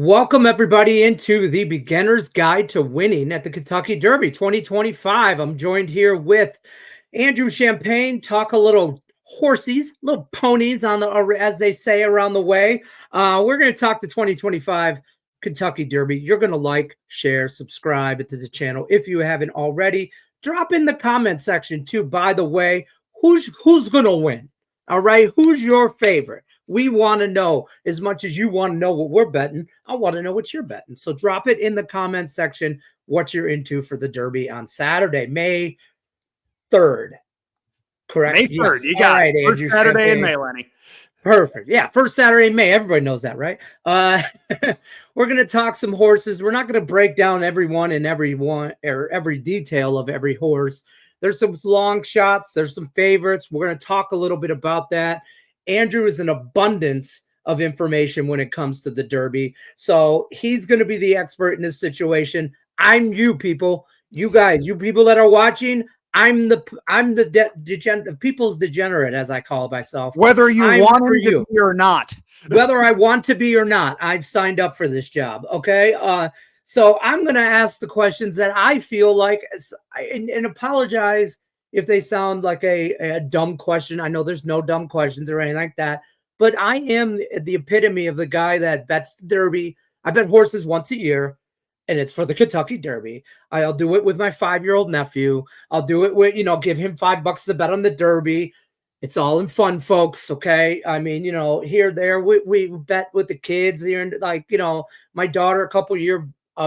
Welcome, everybody, into the Beginner's Guide to Winning at the Kentucky Derby 2025. I'm joined here with Andrew Champagne. Talk a little horsies, little ponies on the, as they say around the way. We're going to talk the 2025 Kentucky Derby. You're going to like, share, subscribe to the channel if you haven't already. Drop in the comment section too. By the way, who's going to win? All right, who's your favorite? We want to know as much as you want to know what we're betting. I want to know what you're betting. So drop it in the comment section what you're into for the Derby on Saturday, May 3rd. Correct? May 3rd. Yes. You got right, it. First Andrew Saturday Champagne. in May, Lenny. Perfect. Yeah, first Saturday in May. Everybody knows that, right? We're going to talk some horses. We're not going to break down every detail of every horse. There's some long shots. There's some favorites. We're going to talk a little bit about that. Andrew is an abundance of information when it comes to the Derby. So he's going to be the expert in this situation. I'm you people. You guys, you people that are watching, I'm the people's degenerate, as I call myself. Whether you want to be or not. Whether I want to be or not, I've signed up for this job. Okay. So I'm going to ask the questions that I feel like, and apologize if they sound like a dumb question. I know there's no dumb questions or anything like that, but I am the epitome of the guy that bets the Derby. I bet horses once a year, and it's for the Kentucky Derby. I'll do it with my 5-year-old nephew. I'll do it with, give him $5 to bet on the Derby. It's all in fun, folks. Okay. I mean, here, there, we bet with the kids here. And my daughter, a couple years,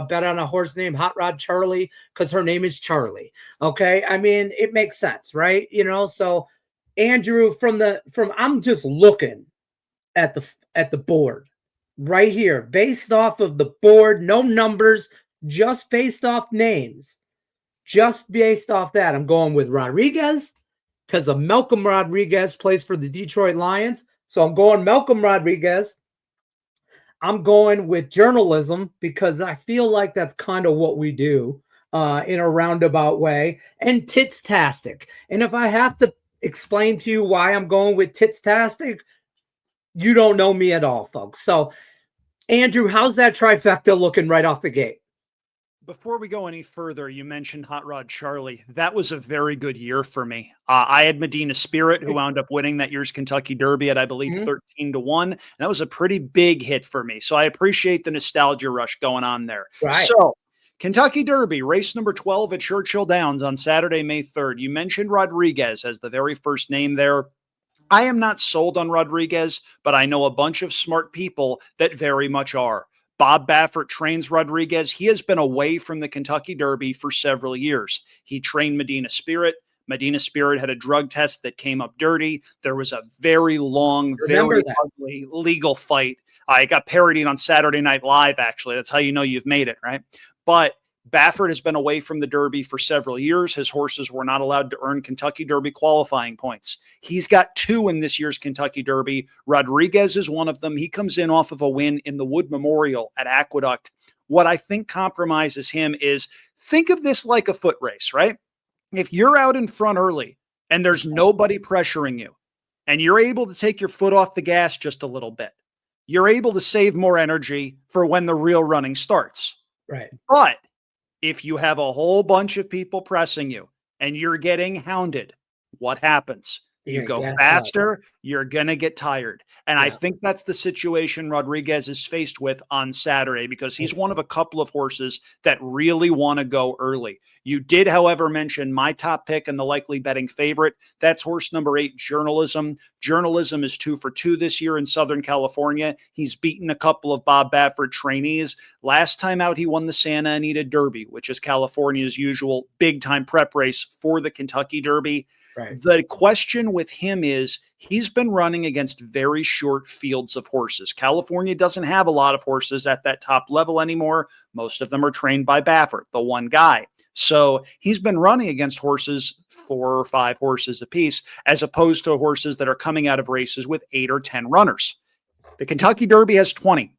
bet on a horse named Hot Rod Charlie because her name is Charlie. Okay. I mean, it makes sense, right? So Andrew, I'm just looking at the board right here, based off of the board, no numbers, just based off names, just based off that. I'm going with Rodriguez because of Malcolm Rodriguez plays for the Detroit Lions. So I'm going Malcolm Rodriguez. I'm going with journalism because I feel like that's kind of what we do in a roundabout way. And Titstastic. And if I have to explain to you why I'm going with Titstastic, you don't know me at all, folks. So, Andrew, how's that trifecta looking right off the gate? Before we go any further, you mentioned Hot Rod Charlie. That was a very good year for me. I had Medina Spirit, who wound up winning that year's Kentucky Derby at, I believe, 13-1. And that was a pretty big hit for me. So I appreciate the nostalgia rush going on there. Right. So Kentucky Derby, race number 12 at Churchill Downs on Saturday, May 3rd. You mentioned Rodriguez as the very first name there. I am not sold on Rodriguez, but I know a bunch of smart people that very much are. Bob Baffert trains Rodriguez. He has been away from the Kentucky Derby for several years. He trained Medina Spirit. Medina Spirit had a drug test that came up dirty. There was a very long, very ugly legal fight. It got parodied on Saturday Night Live, actually. That's how you know you've made it, right? But Baffert has been away from the Derby for several years. His horses were not allowed to earn Kentucky Derby qualifying points. He's got 2 in this year's Kentucky Derby. Rodriguez is one of them. He comes in off of a win in the Wood Memorial at Aqueduct. What I think compromises him is, think of this like a foot race, right? If you're out in front early and there's nobody pressuring you and you're able to take your foot off the gas just a little bit, you're able to save more energy for when the real running starts. Right. But if you have a whole bunch of people pressing you and you're getting hounded, what happens? You go faster, you're going to get tired. And I think that's the situation Rodriguez is faced with on Saturday, because he's one of a couple of horses that really want to go early. You did, however, mention my top pick and the likely betting favorite. That's horse number 8, Journalism. Journalism is 2 for 2 this year in Southern California. He's beaten a couple of Bob Baffert trainees. Last time out, he won the Santa Anita Derby, which is California's usual big-time prep race for the Kentucky Derby. Right. The question with him is, he's been running against very short fields of horses. California doesn't have a lot of horses at that top level anymore. Most of them are trained by Baffert, the one guy. So he's been running against horses, 4 or 5 horses apiece, as opposed to horses that are coming out of races with 8 or 10 runners. The Kentucky Derby has 20.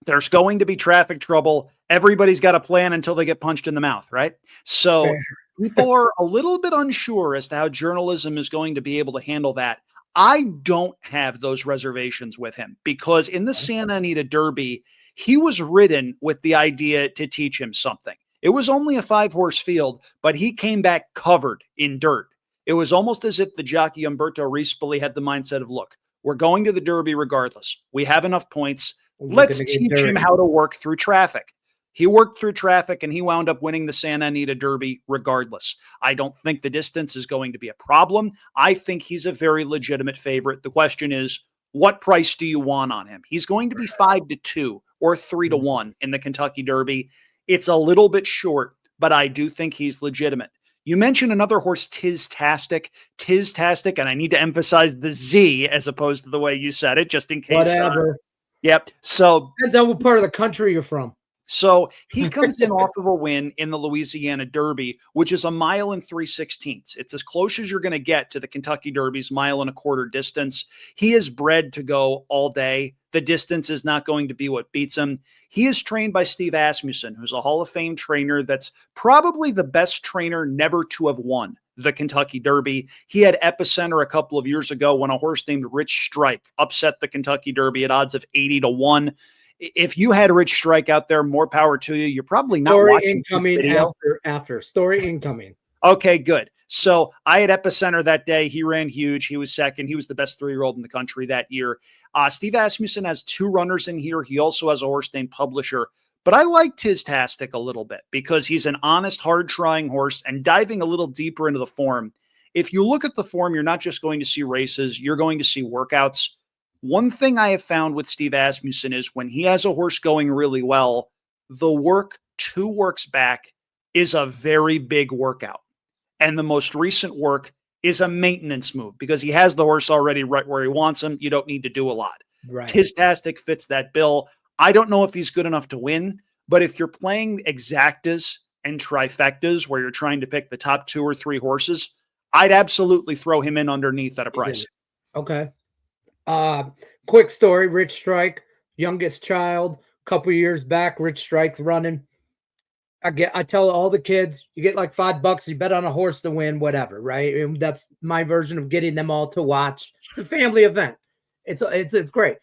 There's going to be traffic trouble. Everybody's got a plan until they get punched in the mouth, right? So people are a little bit unsure as to how Journalism is going to be able to handle that. I don't have those reservations with him because in the Santa Anita Derby, He was ridden with the idea to teach him something. It was only a 5-horse field, but he came back covered in dirt. It was almost as if the jockey Umberto Rispoli had the mindset of, look, we're going to the Derby regardless. We have enough points. Let's teach him how to work through traffic. He worked through traffic and he wound up winning the Santa Anita Derby regardless. I don't think the distance is going to be a problem. I think he's a very legitimate favorite. The question is, what price do you want on him? He's going to be 5-2 or 3-1 in the Kentucky Derby. It's a little bit short, but I do think he's legitimate. You mentioned another horse, Tiztastic. Tiztastic, and I need to emphasize the Z as opposed to the way you said it, just in case. Whatever. Yep. So depends on what part of the country you're from. So he comes in off of a win in the Louisiana Derby, which is 1 mile and 3/16. It's as close as you're going to get to the Kentucky Derby's 1.25 mile distance. He is bred to go all day. The distance is not going to be what beats him. He is trained by Steve Asmussen, who's a Hall of Fame trainer that's probably the best trainer never to have won the Kentucky Derby. He had Epicenter a couple of years ago when a horse named Rich Strike upset the Kentucky Derby at odds of 80-1. If you had Rich Strike out there, more power to you. You're probably not watching incoming after story incoming. Okay, good. So I had Epicenter that day. He ran huge. He was second. He was the best 3-year-old in the country that year. Steve Asmussen has 2 runners in here. He also has a horse named Publisher. But I like Tiztastic a little bit because he's an honest, hard-trying horse and diving a little deeper into the form. If you look at the form, you're not just going to see races. You're going to see workouts. One thing I have found with Steve Asmussen is when he has a horse going really well, the work 2 works back is a very big workout. And the most recent work is a maintenance move because he has the horse already right where he wants him. You don't need to do a lot. Right. Tiztastic fits that bill. I don't know if he's good enough to win, but if you're playing exactas and trifectas where you're trying to pick the top 2 or 3 horses, I'd absolutely throw him in underneath at a price. Okay. Quick story, Rich Strike, youngest child, couple years back, Rich Strike's running. I tell all the kids, you get like $5, you bet on a horse to win, whatever, right? And that's my version of getting them all to watch. It's a family event. It's great.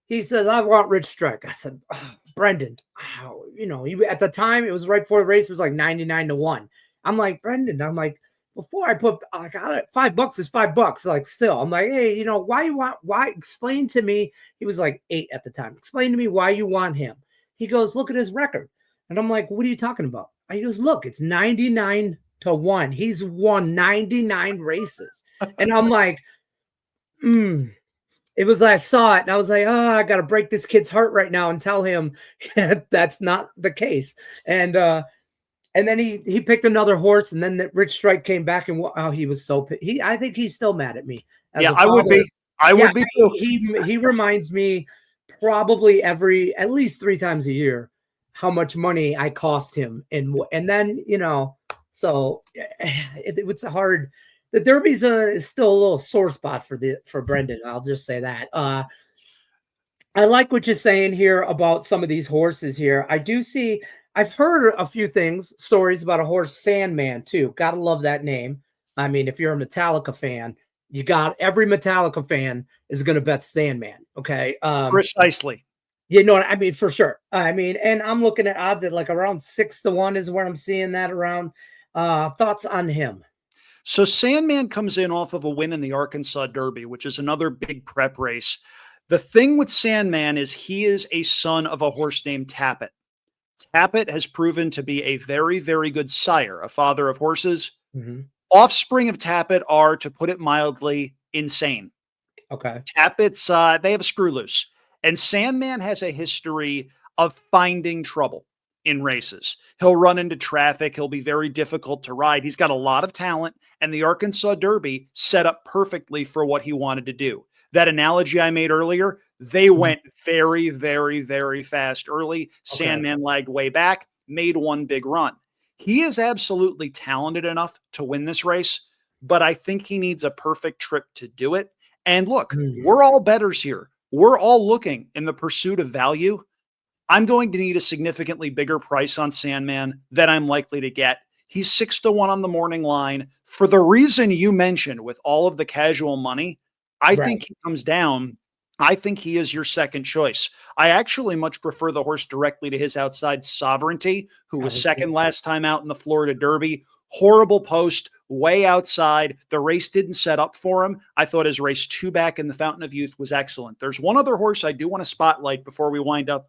He says, I want Rich Strike. I said, Brendan, at the time, it was right before the race, it was like 99-1. I'm like, Brendan, before I got it, $5 is $5. Like, still, I'm like, hey, why explain to me? He was like 8 at the time. Explain to me why you want him. He goes, look at his record. And I'm like, what are you talking about? He goes, look, it's 99-1. He's won 99 races. And I'm like, It was like I saw it and I was like, oh, I got to break this kid's heart right now and tell him that's not the case. And then he picked another horse, and then Rich Strike came back, and he was so I think he's still mad at me. Yeah, I would be. I would be too. He reminds me probably at least 3 times a year how much money I cost him, and then so it was hard. The Derby's is still a little sore spot for Brendan. I'll just say that. I like what you're saying here about some of these horses here. I do see. I've heard a few stories about a horse, Sandman, too. Gotta love that name. I mean, if you're a Metallica fan, every Metallica fan is going to bet Sandman. Okay. Precisely. You know what I mean? For sure. I mean, and I'm looking at odds at like around 6-1 is where I'm seeing that around. Thoughts on him? So Sandman comes in off of a win in the Arkansas Derby, which is another big prep race. The thing with Sandman is he is a son of a horse named Tappet. Tappet has proven to be a very, very good sire, a father of horses. Mm-hmm. Offspring of Tappet are, to put it mildly, insane. Okay. Tappet's, they have a screw loose. And Sandman has a history of finding trouble in races. He'll run into traffic. He'll be very difficult to ride. He's got a lot of talent, and the Arkansas Derby set up perfectly for what he wanted to do. That analogy I made earlier, they went very, very, very fast early. Okay. Sandman lagged way back, made one big run. He is absolutely talented enough to win this race, but I think he needs a perfect trip to do it. And look, we're all bettors here. We're all looking in the pursuit of value. I'm going to need a significantly bigger price on Sandman than I'm likely to get. He's 6-1 on the morning line. For the reason you mentioned with all of the casual money, I think he comes down I think he is your second choice. I actually much prefer the horse directly to his outside, Sovereignty, who was second last time out in the Florida Derby. Horrible post, way outside. The race didn't set up for him. I thought his race 2 back in the Fountain of Youth was excellent. There's one other horse I do want to spotlight before we wind up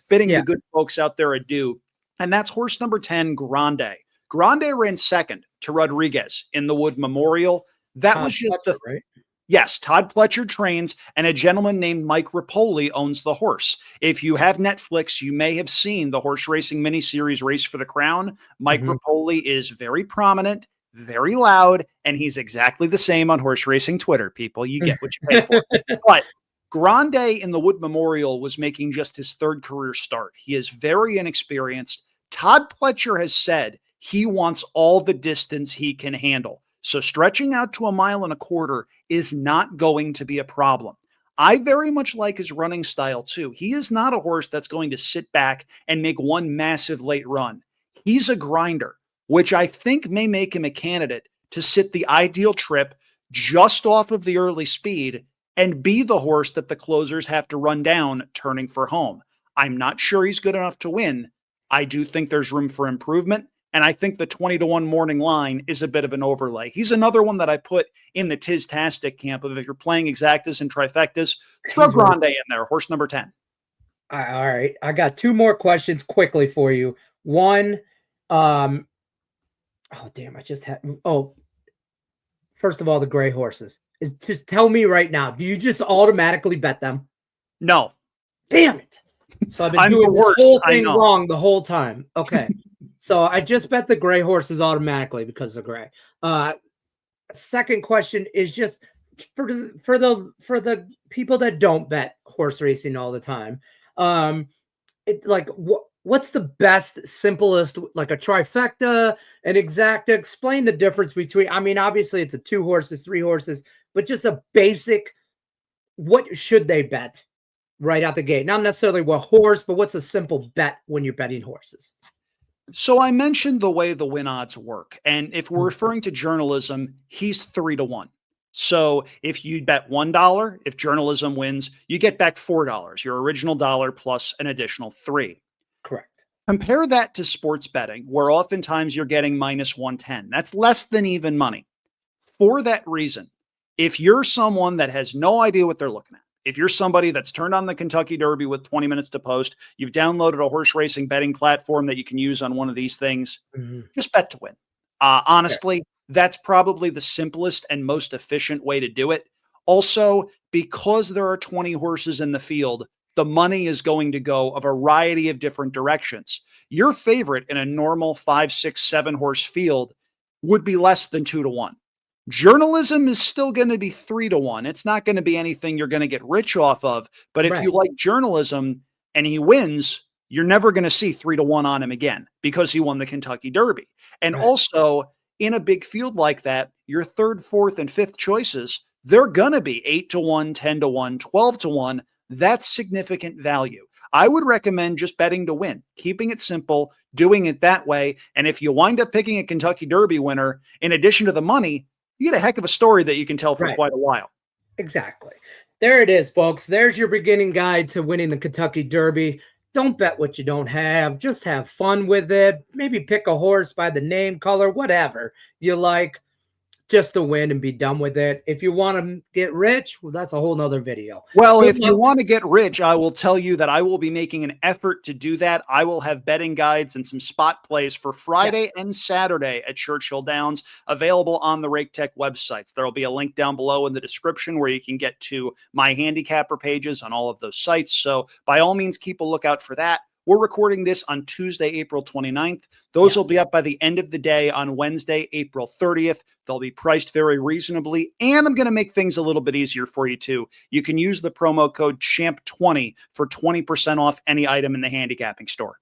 bidding the good folks out there adieu, and that's horse number 10, Grande. Grande ran second to Rodriguez in the Wood Memorial. That was just the right. Yes, Todd Pletcher trains, and a gentleman named Mike Rapoli owns the horse. If you have Netflix, you may have seen the horse racing miniseries Race for the Crown. Mike Rapoli is very prominent, very loud, and he's exactly the same on horse racing Twitter, people. You get what you pay for. But Grande in the Wood Memorial was making just his 3rd career start. He is very inexperienced. Todd Pletcher has said he wants all the distance he can handle. So stretching out to 1.25 miles is not going to be a problem. I very much like his running style too. He is not a horse that's going to sit back and make one massive late run. He's a grinder, which I think may make him a candidate to sit the ideal trip just off of the early speed and be the horse that the closers have to run down turning for home. I'm not sure he's good enough to win. I do think there's room for improvement. And I think the 20-1 morning line is a bit of an overlay. He's another one that I put in the Tiz-tastic camp of if you're playing exactas and trifectas, throw Grande in there, horse number 10. All right. I got 2 more questions quickly for you. One, oh, damn, I just had, first of all, the gray horses. Just tell me right now, do you just automatically bet them? No. Damn it. So I've been doing this whole thing wrong the whole time. Okay. So I just bet the gray horses automatically because they're gray. Second question is just for the people that don't bet horse racing all the time. What's the best, simplest, like a trifecta, an exacta? Explain the difference between. I mean, obviously it's a 2 horses, 3 horses, but just a basic. What should they bet right out the gate? Not necessarily what horse, but what's a simple bet when you're betting horses? So I mentioned the way the win odds work. And if we're referring to journalism, he's 3-1. So if you bet $1, if journalism wins, you get back $4, your original dollar plus an additional 3. Correct. Compare that to sports betting, where oftentimes you're getting -110. That's less than even money. For that reason, if you're someone that has no idea what they're looking at, if you're somebody that's turned on the Kentucky Derby with 20 minutes to post, you've downloaded a horse racing betting platform that you can use on one of these things, just bet to win. Honestly, that's probably the simplest and most efficient way to do it. Also, because there are 20 horses in the field, the money is going to go a variety of different directions. Your favorite in a normal 5, 6, 7 horse field would be less than 2-1. Journalism is still going to be 3-1. It's not going to be anything you're going to get rich off of. But if you like journalism and he wins, you're never going to see 3-1 on him again because he won the Kentucky Derby. And also in a big field like that, your 3rd, 4th, and 5th choices, they're going to be 8-1, 10-1, 12-1. That's significant value. I would recommend just betting to win, keeping it simple, doing it that way. And if you wind up picking a Kentucky Derby winner, in addition to the money, you get a heck of a story that you can tell for quite a while. Exactly. There it is, folks. There's your beginning guide to winning the Kentucky Derby. Don't bet what you don't have. Just have fun with it. Maybe pick a horse by the name, color, whatever you like, just to win and be done with it. If you want to get rich, well, that's a whole nother video. Well, if you want to get rich, I will tell you that I will be making an effort to do that. I will have betting guides and some spot plays for Friday and Saturday at Churchill Downs available on the Rake Tech websites. There will be a link down below in the description where you can get to my handicapper pages on all of those sites. So by all means, keep a lookout for that. We're recording this on Tuesday, April 29th. Those will be up by the end of the day on Wednesday, April 30th. They'll be priced very reasonably, and I'm going to make things a little bit easier for you too. You can use the promo code CHAMP20 for 20% off any item in the handicapping store.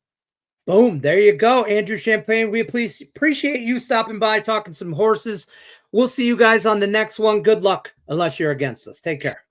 Boom. There you go, Andrew Champagne. We appreciate you stopping by, talking some horses. We'll see you guys on the next one. Good luck, unless you're against us. Take care.